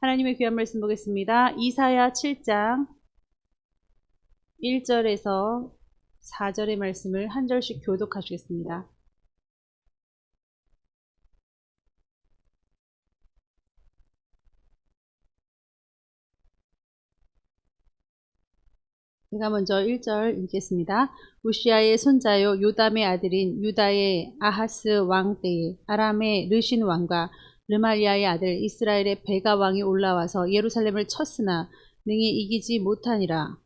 하나님의 귀한 말씀 보겠습니다. 이사야 7장 1절에서 4절의 말씀을 한 절씩 교독하시겠습니다. 제가 먼저 1절 읽겠습니다. 우시아의 손자요 요담의 아들인 유다의 아하스 왕 때에 아람의 르신 왕과 르말리아의 아들 이스라엘의 베가 왕이 올라와서 예루살렘을 쳤으나 능히 이기지 못하니라.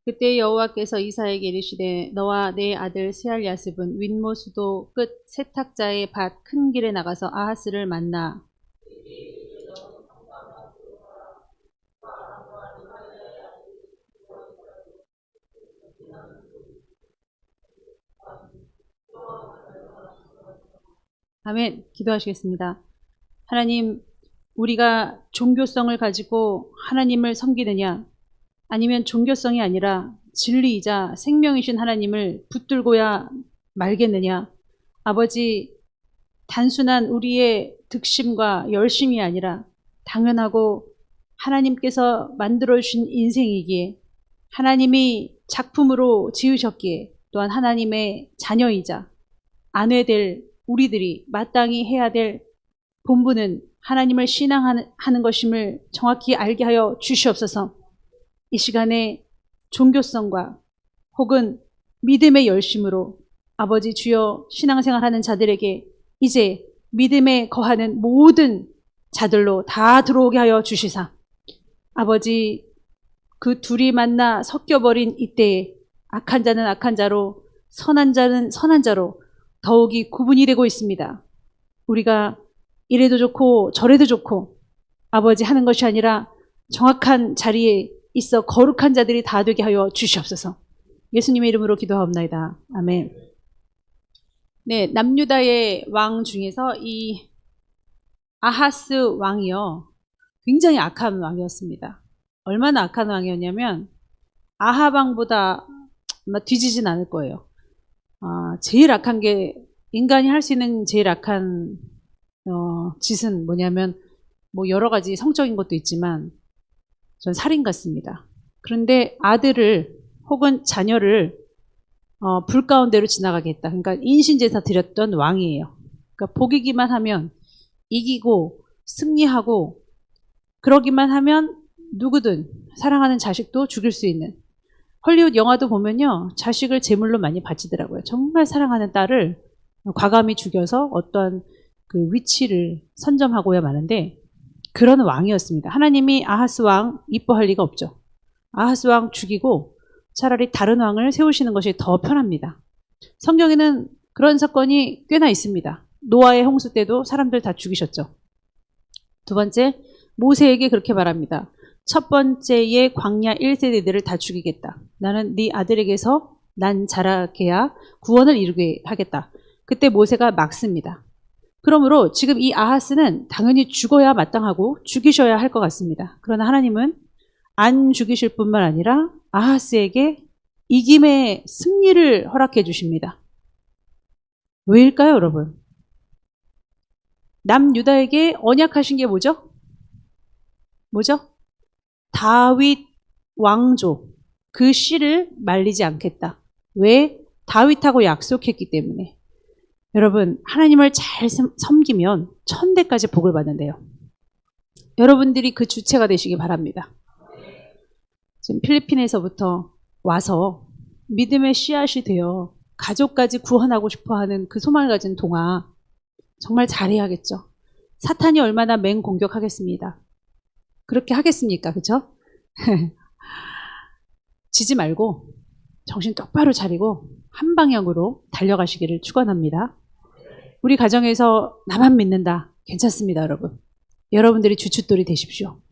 그때 여호와께서 이사야에게 이르시되 너와 내 아들 스알야습은 윗모수도 끝 세탁자의 밭 큰 길에 나가서 아하스를 만나 아멘. 기도하시겠습니다. 하나님, 우리가 종교성을 가지고 하나님을 섬기느냐 아니면 종교성이 아니라 진리이자 생명이신 하나님을 붙들고야 말겠느냐. 아버지, 단순한 우리의 득심과 열심이 아니라 당연하고 하나님께서 만들어주신 인생이기에 하나님이 작품으로 지으셨기에 또한 하나님의 자녀이자 아내될 우리들이 마땅히 해야 될 본분은 하나님을 신앙하는 것임을 정확히 알게 하여 주시옵소서. 이 시간에 종교성과 혹은 믿음의 열심으로 아버지 주여 신앙생활하는 자들에게 이제 믿음에 거하는 모든 자들로 다 들어오게 하여 주시사 아버지 그 둘이 만나 섞여버린 이때에 악한 자는 악한 자로 선한 자는 선한 자로 더욱이 구분이 되고 있습니다. 우리가 이래도 좋고 저래도 좋고 아버지 하는 것이 아니라 정확한 자리에 있어 거룩한 자들이 다 되게 하여 주시옵소서. 예수님의 이름으로 기도하옵나이다. 아멘. 네, 남유다의 왕 중에서 이 아하스 왕이요 굉장히 악한 왕이었습니다. 얼마나 악한 왕이었냐면 아합 왕보다 아마 뒤지진 않을 거예요. 제일 악한 게 인간이 할 수 있는 제일 악한 짓은 뭐냐면 뭐 여러 가지 성적인 것도 있지만 전 살인 같습니다. 그런데 아들을 혹은 자녀를 불 가운데로 지나가게 했다. 그러니까 인신제사 드렸던 왕이에요. 그러니까 보기기만 하면 이기고 승리하고 그러기만 하면 누구든 사랑하는 자식도 죽일 수 있는 헐리우드 영화도 보면요. 자식을 제물로 많이 바치더라고요. 정말 사랑하는 딸을 과감히 죽여서 어떤 그 위치를 선점하고야 마는데 그런 왕이었습니다. 하나님이 아하스 왕 이뻐할 리가 없죠. 아하스 왕 죽이고 차라리 다른 왕을 세우시는 것이 더 편합니다. 성경에는 그런 사건이 꽤나 있습니다. 노아의 홍수 때도 사람들 다 죽이셨죠. 두 번째, 모세에게 그렇게 말합니다. 첫 번째의 광야 1세대들을 다 죽이겠다. 나는 네 아들에게서 난 자라게야 구원을 이루게 하겠다. 그때 모세가 막습니다. 그러므로 지금 이 아하스는 당연히 죽어야 마땅하고 죽이셔야 할 것 같습니다. 그러나 하나님은 안 죽이실 뿐만 아니라 아하스에게 이김의 승리를 허락해 주십니다. 왜일까요, 여러분? 남유다에게 언약하신 게 뭐죠? 뭐죠? 다윗 왕조, 그 씨를 말리지 않겠다. 왜? 다윗하고 약속했기 때문에. 여러분, 하나님을 잘 섬기면 천대까지 복을 받는데요. 여러분들이 그 주체가 되시기 바랍니다. 지금 필리핀에서부터 와서 믿음의 씨앗이 되어 가족까지 구원하고 싶어하는 그 소망을 가진 동아 정말 잘해야겠죠. 사탄이 얼마나 맹공격하겠습니다. 그렇게 하겠습니까? 그렇죠? 지지 말고 정신 똑바로 차리고 한 방향으로 달려가시기를 축원합니다. 우리 가정에서 나만 믿는다. 괜찮습니다, 여러분. 여러분들이 주춧돌이 되십시오.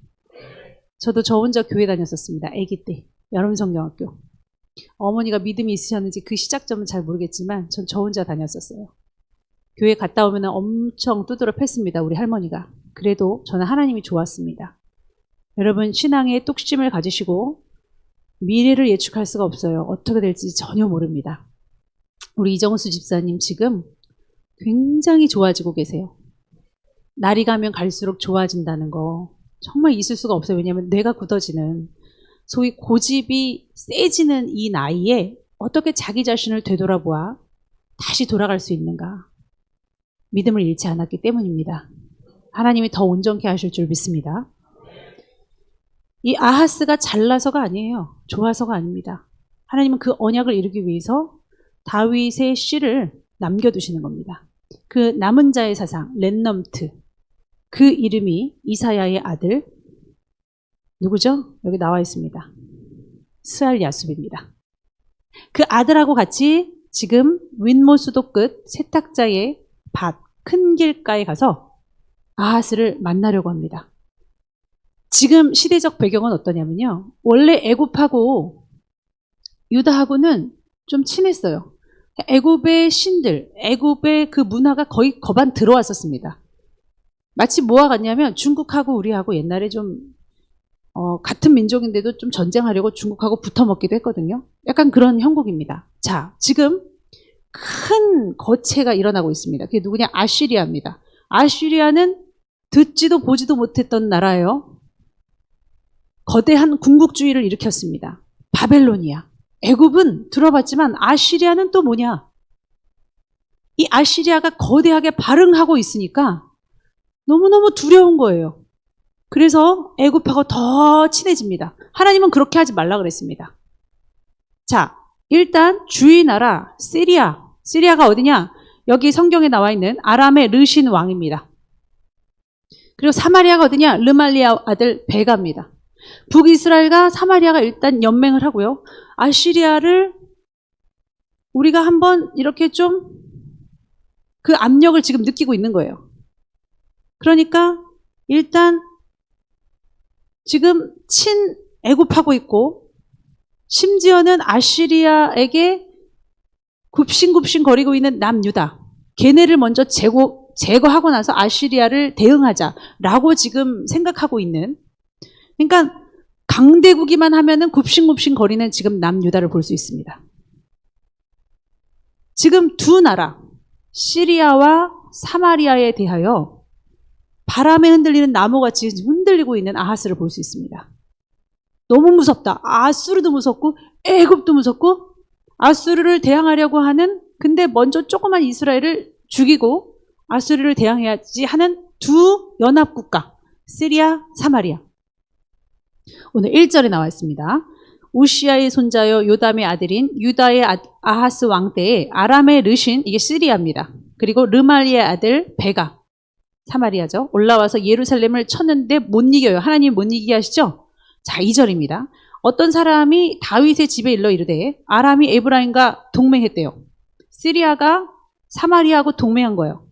저도 저 혼자 교회 다녔었습니다. 아기 때. 여름성경학교. 어머니가 믿음이 있으셨는지 그 시작점은 잘 모르겠지만 전 저 혼자 다녔었어요. 교회 갔다 오면 엄청 두드러 팼습니다. 우리 할머니가. 그래도 저는 하나님이 좋았습니다. 여러분 신앙에 뚝심을 가지시고 미래를 예측할 수가 없어요. 어떻게 될지 전혀 모릅니다. 우리 이정수 집사님 지금 굉장히 좋아지고 계세요. 날이 가면 갈수록 좋아진다는 거 정말 있을 수가 없어요. 왜냐하면 뇌가 굳어지는, 소위 고집이 세지는 이 나이에 어떻게 자기 자신을 되돌아보아 다시 돌아갈 수 있는가. 믿음을 잃지 않았기 때문입니다. 하나님이 더 온전케 하실 줄 믿습니다. 이 아하스가 잘나서가 아니에요. 좋아서가 아닙니다. 하나님은 그 언약을 이루기 위해서 다윗의 씨를 남겨두시는 겁니다. 그 남은 자의 사상, 렘넌트, 그 이름이 이사야의 아들, 누구죠? 여기 나와 있습니다. 스알 야숲입니다. 그 아들하고 같이 지금 윈모수도 끝 세탁자의 밭, 큰 길가에 가서 아하스를 만나려고 합니다. 지금 시대적 배경은 어떠냐면요. 원래 애굽하고 유다하고는 좀 친했어요. 애굽의 신들, 애굽의 그 문화가 거의 거반 들어왔었습니다. 마치 뭐와 같냐면 중국하고 우리하고 옛날에 좀 같은 민족인데도 좀 전쟁하려고 중국하고 붙어먹기도 했거든요. 약간 그런 형국입니다. 자, 지금 큰 거체가 일어나고 있습니다. 그게 누구냐? 아시리아입니다. 아시리아는 듣지도 보지도 못했던 나라예요. 거대한 군국주의를 일으켰습니다. 바벨로니아. 애굽은 들어봤지만 아시리아는 또 뭐냐? 이 아시리아가 거대하게 발흥하고 있으니까 너무너무 두려운 거예요. 그래서 애굽하고 더 친해집니다. 하나님은 그렇게 하지 말라 그랬습니다. 자, 일단 주의 나라 시리아. 시리아가 어디냐? 여기 성경에 나와 있는 아람의 르신 왕입니다. 그리고 사마리아가 어디냐? 르말리아 아들 베가입니다. 북이스라엘과 사마리아가 일단 연맹을 하고요. 아시리아를 우리가 한번 이렇게 좀 그 압력을 지금 느끼고 있는 거예요. 그러니까 일단 지금 친애굽하고 있고 심지어는 아시리아에게 굽신굽신 거리고 있는 남유다. 걔네를 먼저 제거하고 나서 아시리아를 대응하자라고 지금 생각하고 있는, 그러니까 강대국이만 하면은 굽신굽신 거리는 지금 남유다를 볼 수 있습니다. 지금 두 나라 시리아와 사마리아에 대하여 바람에 흔들리는 나무같이 흔들리고 있는 아하스를 볼 수 있습니다. 너무 무섭다. 아수르도 무섭고 애굽도 무섭고 아수르를 대항하려고 하는, 근데 먼저 조그만 이스라엘을 죽이고 아수르를 대항해야지 하는 두 연합국가 시리아, 사마리아. 오늘 1절에 나와 있습니다. 우시아의 손자여 요담의 아들인 유다의 아하스 왕 때에 아람의 르신, 이게 시리아입니다. 그리고 르말리의 아들 베가, 사마리아죠. 올라와서 예루살렘을 쳤는데 못 이겨요. 하나님 못 이기게 하시죠? 자, 2절입니다. 어떤 사람이 다윗의 집에 일러 이르되 아람이 에브라임과 동맹했대요. 시리아가 사마리아하고 동맹한 거예요.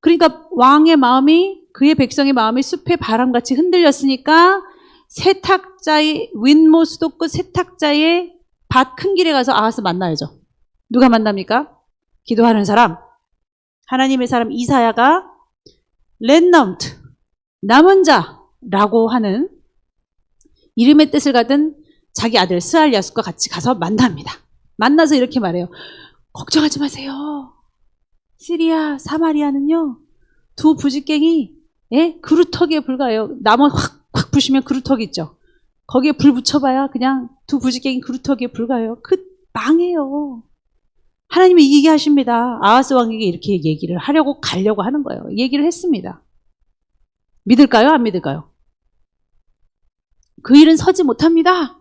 그러니까 왕의 마음이, 그의 백성의 마음이 숲의 바람같이 흔들렸으니까 세탁자의 윈모수도 끝 세탁자의 밭 큰 길에 가서 아하스 만나야죠. 누가 만납니까? 기도하는 사람, 하나님의 사람 이사야가 렘넌트, 남은 자라고 하는 이름의 뜻을 가진 자기 아들 스알 야숲과 같이 가서 만납니다. 만나서 이렇게 말해요. 걱정하지 마세요. 시리아, 사마리아는요, 두 부직갱이 그루터기에 불과해요. 나무 확 부시면 그루터기 있죠. 거기에 불 붙여봐야 그냥 두 부직갱이 그루터기에 불과해요. 망해요. 하나님이 이기게 하십니다. 아하스 왕에게 이렇게 얘기를 하려고 가려고 하는 거예요. 얘기를 했습니다. 믿을까요? 안 믿을까요? 그 일은 서지 못합니다.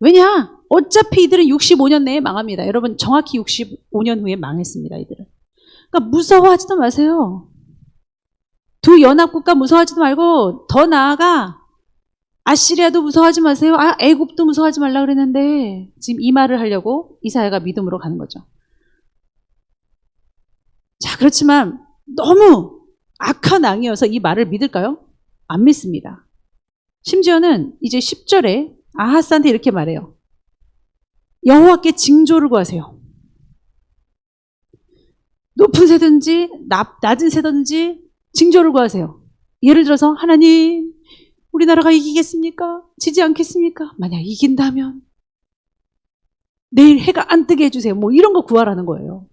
왜냐? 어차피 이들은 65년 내에 망합니다. 여러분, 정확히 65년 후에 망했습니다. 이들은. 그러니까 무서워하지도 마세요. 두 연합국가 무서워하지도 말고 더 나아가 아시리아도 무서워하지 마세요. 애굽도 무서워하지 말라 그랬는데 지금 이 말을 하려고 이사야가 믿음으로 가는 거죠. 자, 그렇지만 너무 악한 왕이어서 이 말을 믿을까요? 안 믿습니다. 심지어는 이제 10절에 아하스한테 이렇게 말해요. 여호와께 징조를 구하세요. 높은 새든지 낮은 새든지 징조를 구하세요. 예를 들어서 하나님, 우리나라가 이기겠습니까? 지지 않겠습니까? 만약 이긴다면 내일 해가 안 뜨게 해주세요. 뭐 이런 거 구하라는 거예요.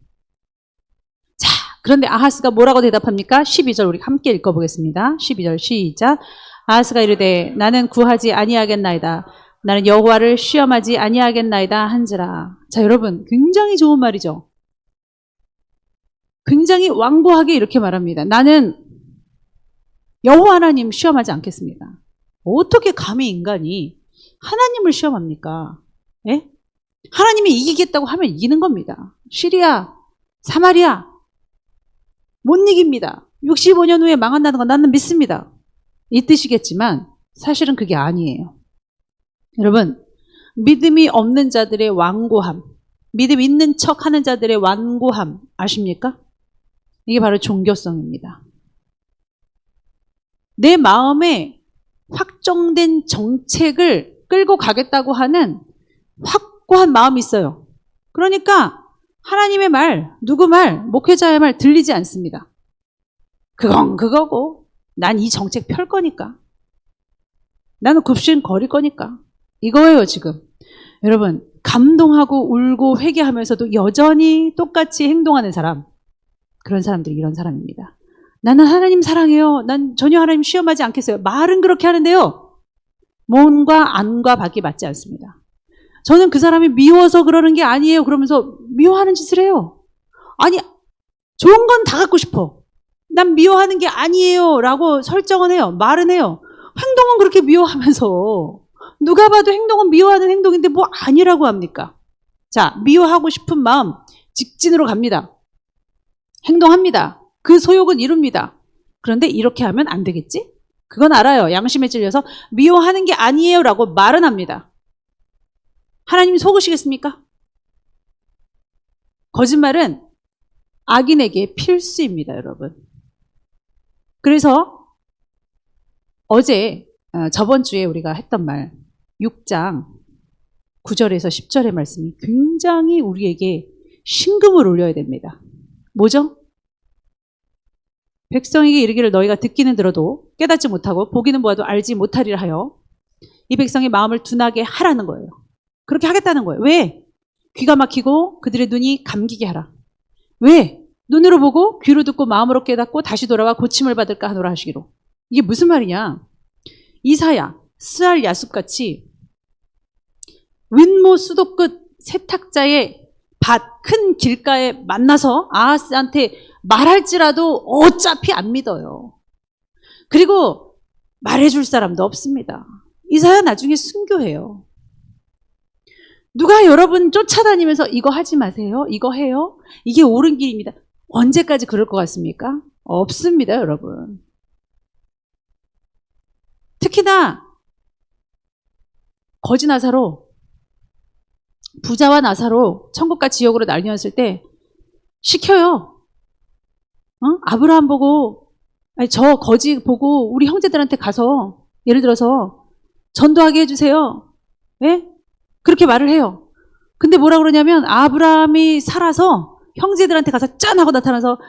자, 그런데 아하스가 뭐라고 대답합니까? 12절 우리 함께 읽어보겠습니다. 12절 시작. 아하스가 이르되 나는 구하지 아니하겠나이다. 나는 여호와를 시험하지 아니하겠나이다 한지라. 자, 여러분 굉장히 좋은 말이죠. 굉장히 완고하게 이렇게 말합니다. 나는 여호와 하나님 시험하지 않겠습니다. 어떻게 감히 인간이 하나님을 시험합니까? 예? 하나님이 이기겠다고 하면 이기는 겁니다. 시리아, 사마리아 못 이깁니다. 65년 후에 망한다는 건 나는 믿습니다. 이 뜻이겠지만 사실은 그게 아니에요. 여러분, 믿음이 없는 자들의 완고함, 믿음 있는 척하는 자들의 완고함 아십니까? 이게 바로 종교성입니다. 내 마음에 확정된 정책을 끌고 가겠다고 하는 확고한 마음이 있어요. 그러니까 하나님의 말, 누구 말, 목회자의 말 들리지 않습니다. 그건 그거고 난 이 정책 펼 거니까. 나는 굽신 거릴 거니까. 이거예요 지금. 여러분 감동하고 울고 회개하면서도 여전히 똑같이 행동하는 사람, 그런 사람들이 이런 사람입니다. 나는 하나님 사랑해요. 난 전혀 하나님 시험하지 않겠어요. 말은 그렇게 하는데요. 몸과 안과 밖이 맞지 않습니다. 저는 그 사람이 미워서 그러는 게 아니에요. 그러면서 미워하는 짓을 해요. 아니 좋은 건 다 갖고 싶어. 난 미워하는 게 아니에요 라고 설정은 해요. 말은 해요. 행동은 그렇게 미워하면서 누가 봐도 행동은 미워하는 행동인데 뭐 아니라고 합니까? 자, 미워하고 싶은 마음 직진으로 갑니다. 행동합니다. 그 소욕은 이룹니다. 그런데 이렇게 하면 안 되겠지? 그건 알아요. 양심에 찔려서 미워하는 게 아니에요 라고 말은 합니다. 하나님 속으시겠습니까? 거짓말은 악인에게 필수입니다, 여러분. 그래서 저번 주에 우리가 했던 말 6장 9절에서 10절의 말씀이 굉장히 우리에게 신금을 울려야 됩니다. 뭐죠? 백성에게 이르기를 너희가 듣기는 들어도 깨닫지 못하고 보기는 보아도 알지 못하리라 하여 이 백성의 마음을 둔하게 하라는 거예요. 그렇게 하겠다는 거예요. 왜? 귀가 막히고 그들의 눈이 감기게 하라. 왜? 눈으로 보고 귀로 듣고 마음으로 깨닫고 다시 돌아와 고침을 받을까 하노라 하시기로. 이게 무슨 말이냐? 이사야, 스알 야숲같이 윗모 수도 끝 세탁자의 밭 큰 길가에 만나서 아하스한테 말할지라도 어차피 안 믿어요. 그리고 말해줄 사람도 없습니다. 이사야 나중에 순교해요. 누가 여러분 쫓아다니면서 이거 하지 마세요. 이거 해요. 이게 옳은 길입니다. 언제까지 그럴 것 같습니까? 없습니다, 여러분. 특히나 거지 나사로, 부자와 나사로 천국과 지옥으로 나뉘었을 때 시켜요. 아브라함 보고, 아니, 저 거지 보고 우리 형제들한테 가서 예를 들어서 전도하게 해주세요. 예? 그렇게 말을 해요. 근데 뭐라 그러냐면 아브라함이 살아서 형제들한테 가서 짠 하고 나타나서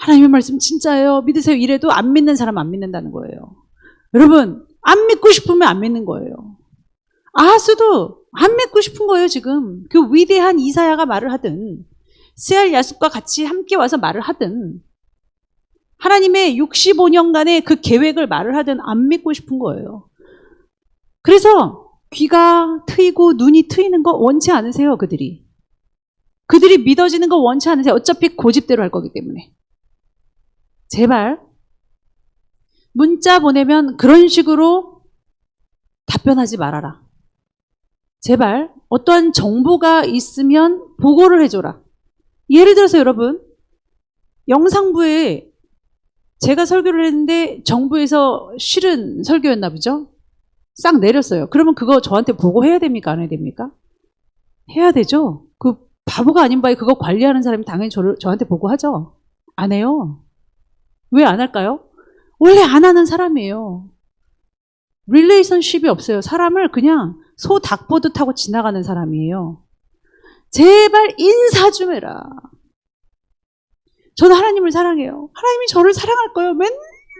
하나님의 말씀 진짜예요. 믿으세요. 이래도 안 믿는 사람은 안 믿는다는 거예요. 여러분 안 믿고 싶으면 안 믿는 거예요. 아하스도 안 믿고 싶은 거예요. 지금 그 위대한 이사야가 말을 하든 스알 야숲과 같이 함께 와서 말을 하든 하나님의 65년간의 그 계획을 말을 하든 안 믿고 싶은 거예요. 그래서 귀가 트이고 눈이 트이는 거 원치 않으세요. 그들이 믿어지는 거 원치 않으세요. 어차피 고집대로 할 거기 때문에. 제발 문자 보내면 그런 식으로 답변하지 말아라. 제발 어떠한 정보가 있으면 보고를 해줘라. 예를 들어서 여러분 영상부에 제가 설교를 했는데 정부에서 싫은 설교였나 보죠. 싹 내렸어요. 그러면 그거 저한테 보고해야 됩니까? 안 해야 됩니까? 해야 되죠. 그 바보가 아닌 바에 그거 관리하는 사람이 당연히 저한테 보고하죠. 안 해요. 왜 안 할까요? 원래 안 하는 사람이에요. 릴레이션십이 없어요. 사람을 그냥 소 닭 보듯 하고 지나가는 사람이에요. 제발 인사 좀 해라. 저는 하나님을 사랑해요. 하나님이 저를 사랑할 거예요. 맨날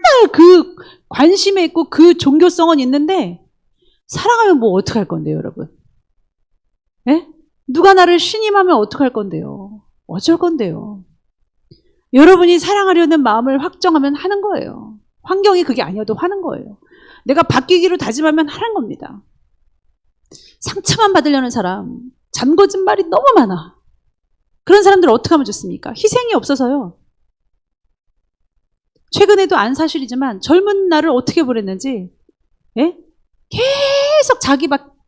맨날 그 관심에 있고 그 종교성은 있는데 사랑하면 뭐 어떡할 건데요, 여러분? 예? 누가 나를 신임하면 어떡할 건데요? 어쩔 건데요? 여러분이 사랑하려는 마음을 확정하면 하는 거예요. 환경이 그게 아니어도 하는 거예요. 내가 바뀌기로 다짐하면 하는 겁니다. 상처만 받으려는 사람, 잔거짓말이 너무 많아. 그런 사람들 어떻게 하면 좋습니까? 희생이 없어서요. 최근에도 안 사실이지만 젊은 날을 어떻게 보냈는지, 예? 계속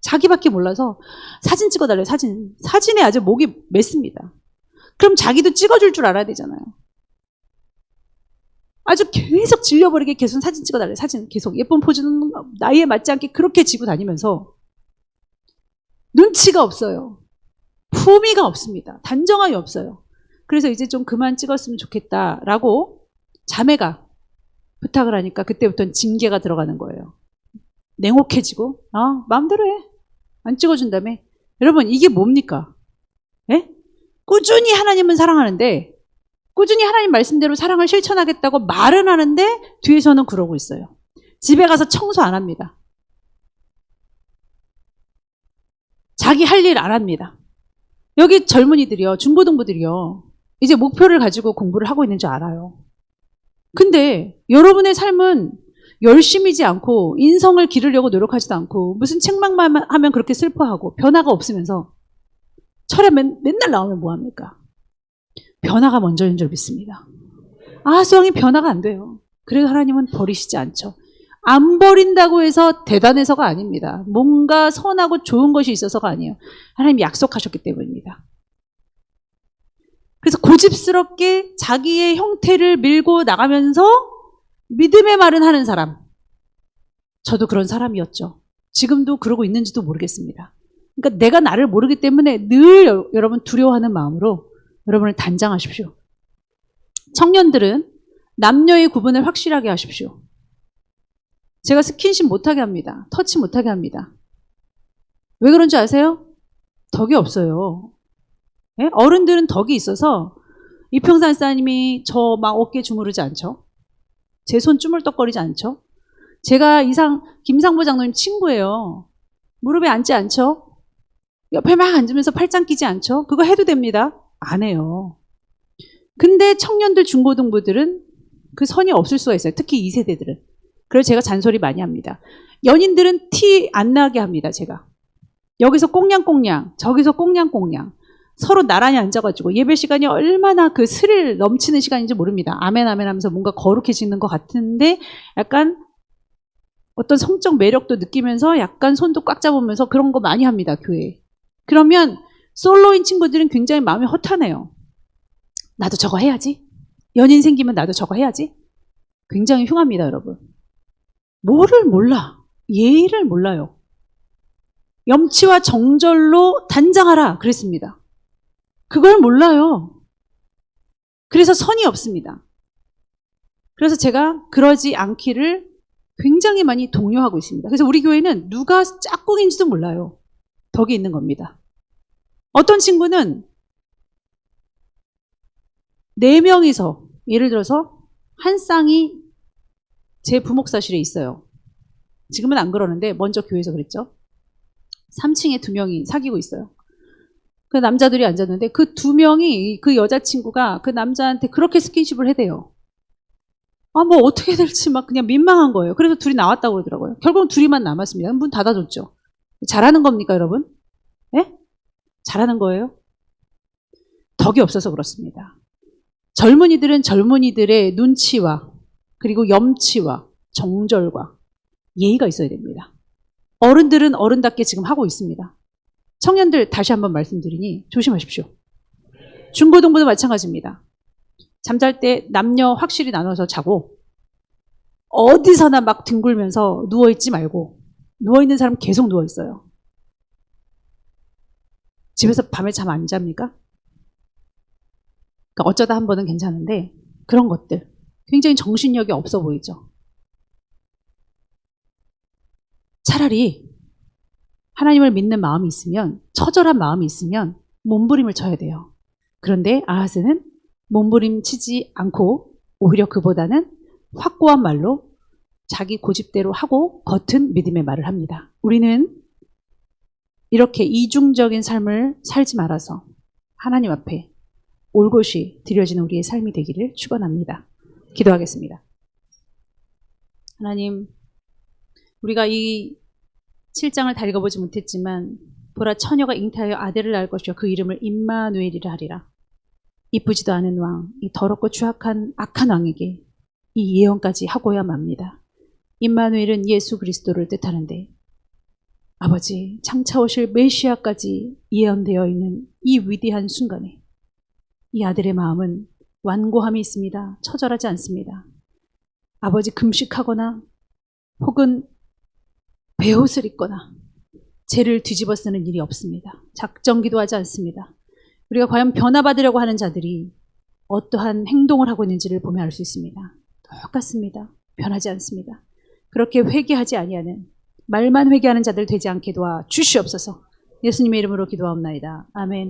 자기밖에 몰라서 사진 찍어달래요, 사진. 사진에 아주 목이 맸습니다. 그럼 자기도 찍어줄 줄 알아야 되잖아요. 아주 계속 질려버리게 계속 사진 찍어달래요, 사진. 계속 예쁜 포즈는 나이에 맞지 않게 그렇게 지고 다니면서 눈치가 없어요. 품위가 없습니다. 단정함이 없어요. 그래서 이제 좀 그만 찍었으면 좋겠다라고 자매가 부탁을 하니까 그때부터는 징계가 들어가는 거예요. 냉혹해지고 마음대로 해. 안 찍어준다며. 여러분 이게 뭡니까? 예? 꾸준히 하나님은 사랑하는데 꾸준히 하나님 말씀대로 사랑을 실천하겠다고 말은 하는데 뒤에서는 그러고 있어요. 집에 가서 청소 안 합니다. 자기 할 일 안 합니다. 여기 젊은이들이요, 중고등부들이요, 이제 목표를 가지고 공부를 하고 있는 줄 알아요. 근데 여러분의 삶은 열심이지 않고 인성을 기르려고 노력하지도 않고 무슨 책망만 하면 그렇게 슬퍼하고 변화가 없으면서 철에 맨날 나오면 뭐합니까? 변화가 먼저인 줄 믿습니다. 수영이 변화가 안 돼요. 그래도 하나님은 버리시지 않죠. 안 버린다고 해서 대단해서가 아닙니다. 뭔가 선하고 좋은 것이 있어서가 아니에요. 하나님이 약속하셨기 때문입니다. 그래서 고집스럽게 자기의 형태를 밀고 나가면서 믿음의 말은 하는 사람. 저도 그런 사람이었죠. 지금도 그러고 있는지도 모르겠습니다. 그러니까 내가 나를 모르기 때문에 늘 여러분 두려워하는 마음으로 여러분을 단장하십시오. 청년들은 남녀의 구분을 확실하게 하십시오. 제가 스킨십 못하게 합니다. 터치 못하게 합니다. 왜 그런지 아세요? 덕이 없어요. 예? 어른들은 덕이 있어서 이평산 사님이 저 막 어깨 주무르지 않죠? 제 손 쭈물떡거리지 않죠? 제가 김상보 장로님 친구예요. 무릎에 앉지 않죠? 옆에 막 앉으면서 팔짱 끼지 않죠? 그거 해도 됩니다. 안 해요. 근데 청년들, 중고등부들은 그 선이 없을 수가 있어요. 특히 2세대들은. 그래서 제가 잔소리 많이 합니다. 연인들은 티 안 나게 합니다, 제가. 여기서 꽁냥꽁냥, 저기서 꽁냥꽁냥. 서로 나란히 앉아가지고 예배 시간이 얼마나 그 스릴 넘치는 시간인지 모릅니다. 아멘 아멘 하면서 뭔가 거룩해지는 것 같은데 약간 어떤 성적 매력도 느끼면서 약간 손도 꽉 잡으면서 그런 거 많이 합니다, 교회에. 그러면 솔로인 친구들은 굉장히 마음이 허탄해요. 나도 저거 해야지. 연인 생기면 나도 저거 해야지. 굉장히 흉합니다, 여러분. 뭐를 몰라? 예의를 몰라요. 염치와 정절로 단장하라 그랬습니다. 그걸 몰라요. 그래서 선이 없습니다. 그래서 제가 그러지 않기를 굉장히 많이 독려하고 있습니다. 그래서 우리 교회는 누가 짝꿍인지도 몰라요. 덕이 있는 겁니다. 어떤 친구는 4명이서 예를 들어서 한 쌍이 제 부목사실에 있어요. 지금은 안 그러는데 먼저 교회에서 그랬죠. 3층에 2명이 사귀고 있어요. 그 남자들이 앉았는데 그 2명이 그 여자친구가 그 남자한테 그렇게 스킨십을 해대요. 뭐 어떻게 될지 막 그냥 민망한 거예요. 그래서 둘이 나왔다고 그러더라고요. 결국은 둘이만 남았습니다. 문 닫아줬죠. 잘하는 겁니까, 여러분? 네? 잘하는 거예요? 덕이 없어서 그렇습니다. 젊은이들은 젊은이들의 눈치와 그리고 염치와 정절과 예의가 있어야 됩니다. 어른들은 어른답게 지금 하고 있습니다. 청년들 다시 한번 말씀드리니 조심하십시오. 중고등부도 마찬가지입니다. 잠잘 때 남녀 확실히 나눠서 자고 어디서나 막 뒹굴면서 누워있지 말고 누워있는 사람 계속 누워있어요. 집에서 밤에 잠 안 잡니까? 그러니까 어쩌다 한 번은 괜찮은데 그런 것들 굉장히 정신력이 없어 보이죠. 차라리 하나님을 믿는 마음이 있으면 처절한 마음이 있으면 몸부림을 쳐야 돼요. 그런데 아하스는 몸부림치지 않고 오히려 그보다는 확고한 말로 자기 고집대로 하고 겉은 믿음의 말을 합니다. 우리는 이렇게 이중적인 삶을 살지 말아서 하나님 앞에 올곧이 드려지는 우리의 삶이 되기를 축원합니다. 기도하겠습니다. 하나님, 우리가 이 7장을 다 읽어보지 못했지만 보라 처녀가 잉태하여 아들을 낳을 것이요 그 이름을 임마누엘이라 하리라. 이쁘지도 않은 왕, 이 더럽고 추악한 악한 왕에게 이 예언까지 하고야 맙니다. 임마누엘은 예수 그리스도를 뜻하는데 아버지, 장차 오실 메시아까지 예언되어 있는 이 위대한 순간에 이 아들의 마음은 완고함이 있습니다. 처절하지 않습니다. 아버지 금식하거나 혹은 베옷을 입거나 죄를 뒤집어 쓰는 일이 없습니다. 작정기도 하지 않습니다. 우리가 과연 변화받으려고 하는 자들이 어떠한 행동을 하고 있는지를 보면 알 수 있습니다. 똑같습니다. 변하지 않습니다. 그렇게 회개하지 아니하는 말만 회개하는 자들 되지 않게 도와 주시옵소서. 예수님의 이름으로 기도하옵나이다. 아멘.